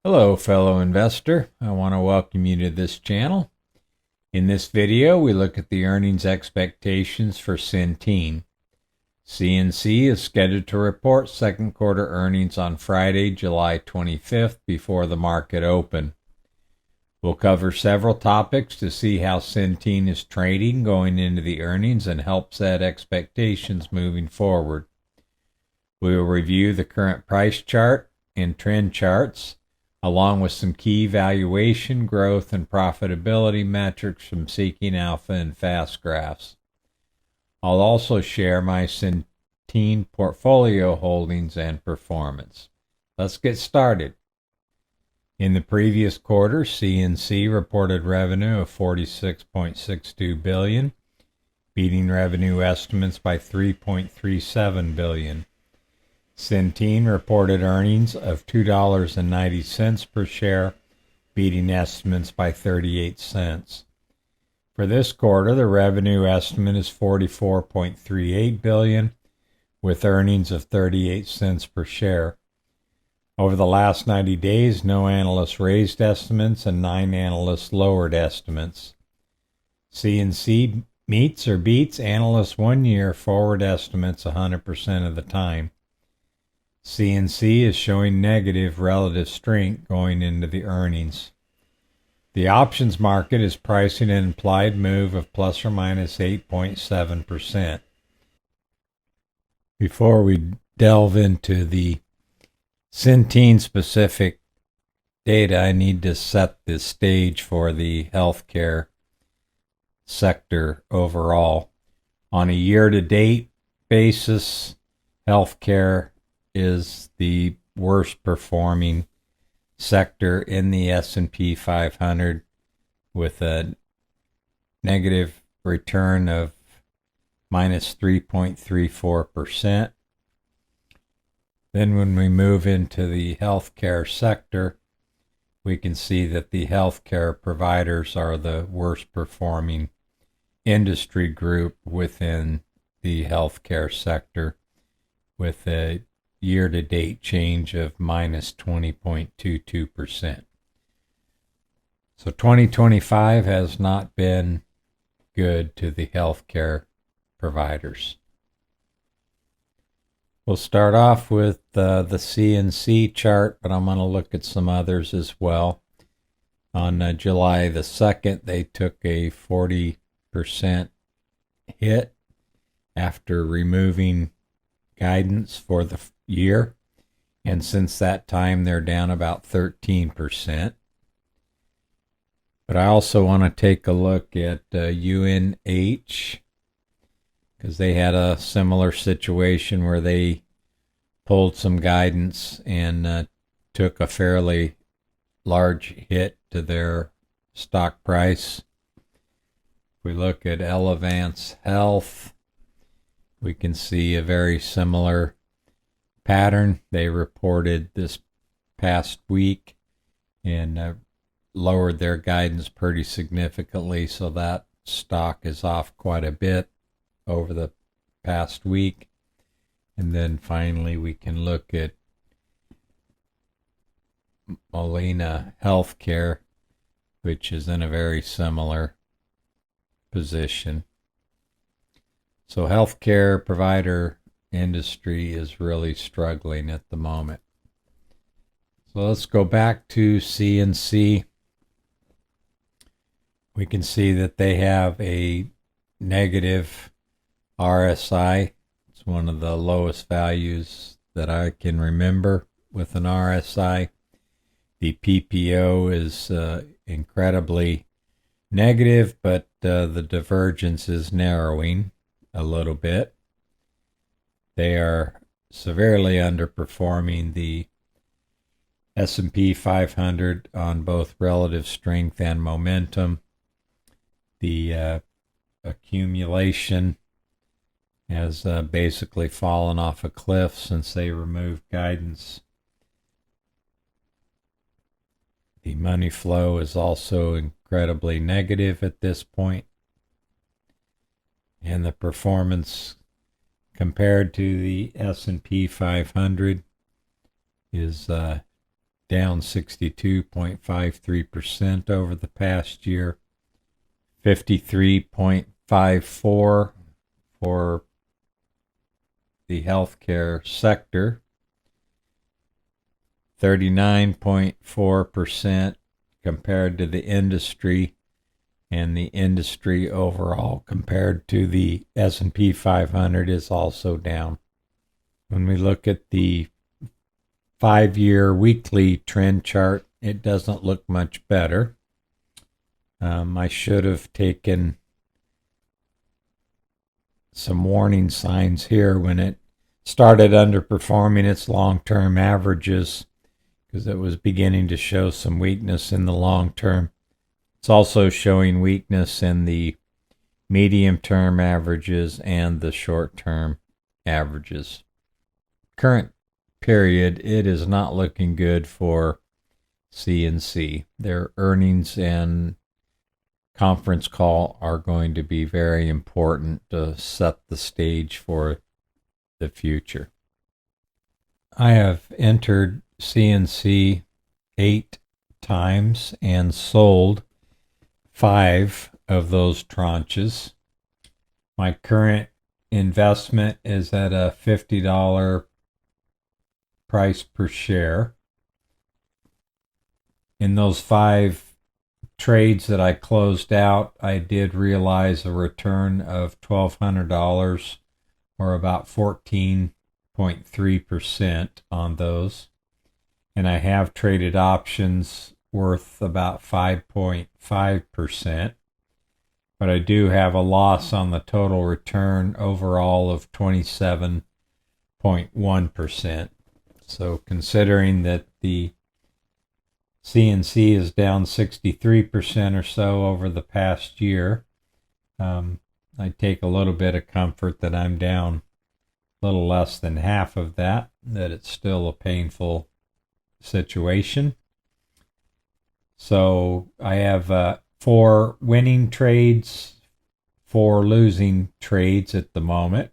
Hello, fellow investor. I want to welcome you to this channel. In this video, we look at the earnings expectations for Centene. CNC is scheduled to report second quarter earnings on Friday, July 25th before the market open. We'll cover several topics to see how Centene is trading going into the earnings and help set expectations moving forward. We will review the current price chart and trend charts, along with some key valuation, growth, and profitability metrics from Seeking Alpha and Fast Graphs. I'll also share my Centene portfolio holdings and performance. Let's get started. In the previous quarter, CNC reported revenue of $46.62 billion, beating revenue estimates by $3.37 billion. Centene reported earnings of $2.90 per share, beating estimates by 38 cents. For this quarter, the revenue estimate is $44.38 billion, with earnings of 38 cents per share. Over the last 90 days, no analyst raised estimates and 9 analysts lowered estimates. CNC meets or beats analysts' one-year forward estimates 100% of the time. CNC is showing negative relative strength going into the earnings. The options market is pricing an implied move of plus or minus 8.7%. Before we delve into the Centene specific data, I need to set the stage for the healthcare sector overall. On a year-to-date basis, healthcare is the worst performing sector in the S&P 500 with a negative return of minus 3.34%. Then when we move into the healthcare sector, we can see that the healthcare providers are the worst performing industry group within the healthcare sector, with a year-to-date change of minus 20.22%. So 2025 has not been good to the healthcare providers. We'll start off with the CNC chart, but I'm going to look at some others as well. On July the 2nd, they took a 40% hit after removing guidance for the year, and since that time they're down about 13%. But I also want to take a look at UNH, because they had a similar situation where they pulled some guidance and took a fairly large hit to their stock price. If we look at Elevance Health, we can see a very similar pattern. They reported this past week and lowered their guidance pretty significantly, so that stock is off quite a bit over the past week. And then finally we can look at Molina Healthcare, which is in a very similar position. So healthcare provider industry is really struggling at the moment. So let's go back to CNC. We can see that they have a negative RSI. It's one of the lowest values that I can remember with an RSI. The PPO is incredibly negative, but the divergence is narrowing a little bit. They are severely underperforming the S&P 500 on both relative strength and momentum. The accumulation has basically fallen off a cliff since they removed guidance. The money flow is also incredibly negative at this point. And the performance compared to the S&P 500 is down 62.53% over the past year, 53.54 for the healthcare sector, 39.4% compared to the industry, and the industry overall compared to the S&P 500 is also down. When we look at the 5-year weekly trend chart, it doesn't look much better. I should have taken some warning signs here when it started underperforming its long-term averages, because it was beginning to show some weakness in the long term. It's also showing weakness in the medium-term averages and the short-term averages. Current period, it is not looking good for CNC. Their earnings and conference call are going to be very important to set the stage for the future. I have entered CNC 8 times and sold 5 of those tranches. My current investment is at a $50 price per share. In those 5 trades that I closed out, I did realize a return of $1,200, or about 14.3% on those. And I have traded options worth about 5.5%. But I do have a loss on the total return overall of 27.1%. So considering that the CNC is down 63% or so over the past year, I take a little bit of comfort that I'm down a little less than half of that it's still a painful situation. So I have 4 winning trades, 4 losing trades at the moment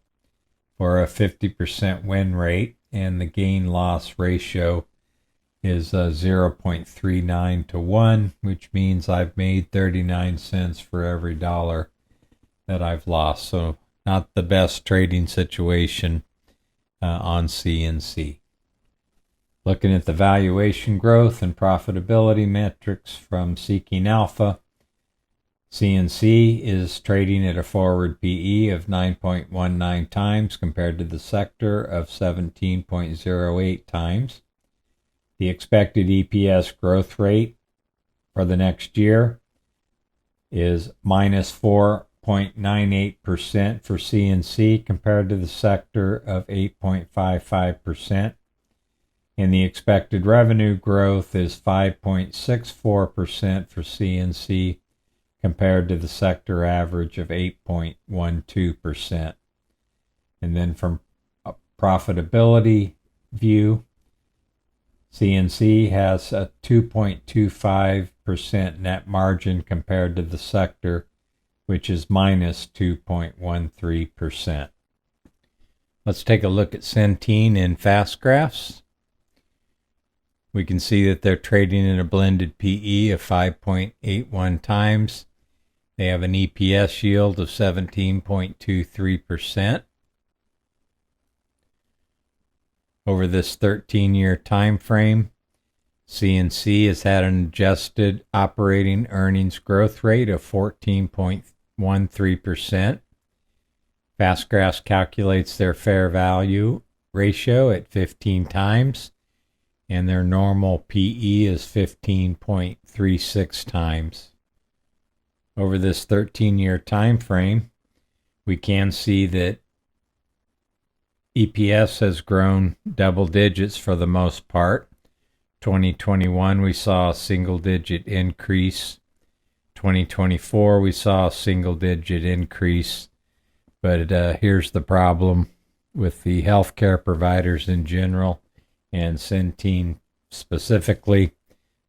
for a 50% win rate, and the gain-loss ratio is 0.39 to 1, which means I've made 39 cents for every dollar that I've lost. So not the best trading situation on CNC. Looking at the valuation growth and profitability metrics from Seeking Alpha, CNC is trading at a forward PE of 9.19 times compared to the sector of 17.08 times. The expected EPS growth rate for the next year is minus 4.98% for CNC compared to the sector of 8.55%. And the expected revenue growth is 5.64% for CNC compared to the sector average of 8.12%. And then from a profitability view, CNC has a 2.25% net margin compared to the sector, which is minus 2.13%. Let's take a look at Centene in fast graphs. We can see that they're trading in a blended PE of 5.81 times. They have an EPS yield of 17.23%. Over this 13-year time frame, CNC has had an adjusted operating earnings growth rate of 14.13%. Fastgraphs calculates their fair value ratio at 15 times, and their normal PE is 15.36 times. Over this 13-year time frame, we can see that EPS has grown double digits for the most part. 2021, we saw a single-digit increase. 2024, we saw a single-digit increase. But here's the problem with the healthcare providers in general and Centene specifically.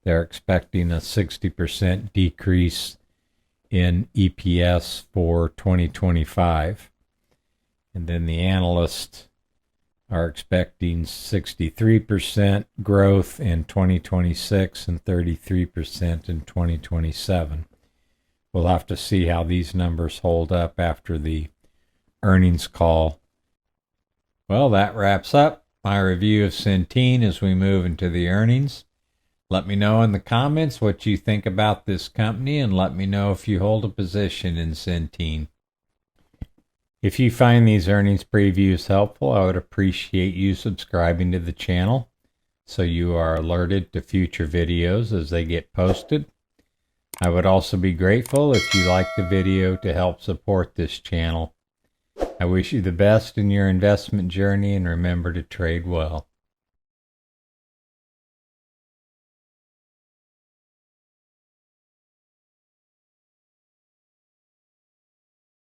They're expecting a 60% decrease in EPS for 2025. And then the analysts are expecting 63% growth in 2026 and 33% in 2027. We'll have to see how these numbers hold up after the earnings call. Well, that wraps up my review of Centene as we move into the earnings. Let me know in the comments what you think about this company, and let me know if you hold a position in Centene. If you find these earnings previews helpful, I would appreciate you subscribing to the channel so you are alerted to future videos as they get posted. I would also be grateful if you like the video to help support this channel. I wish you the best in your investment journey, and remember to trade well.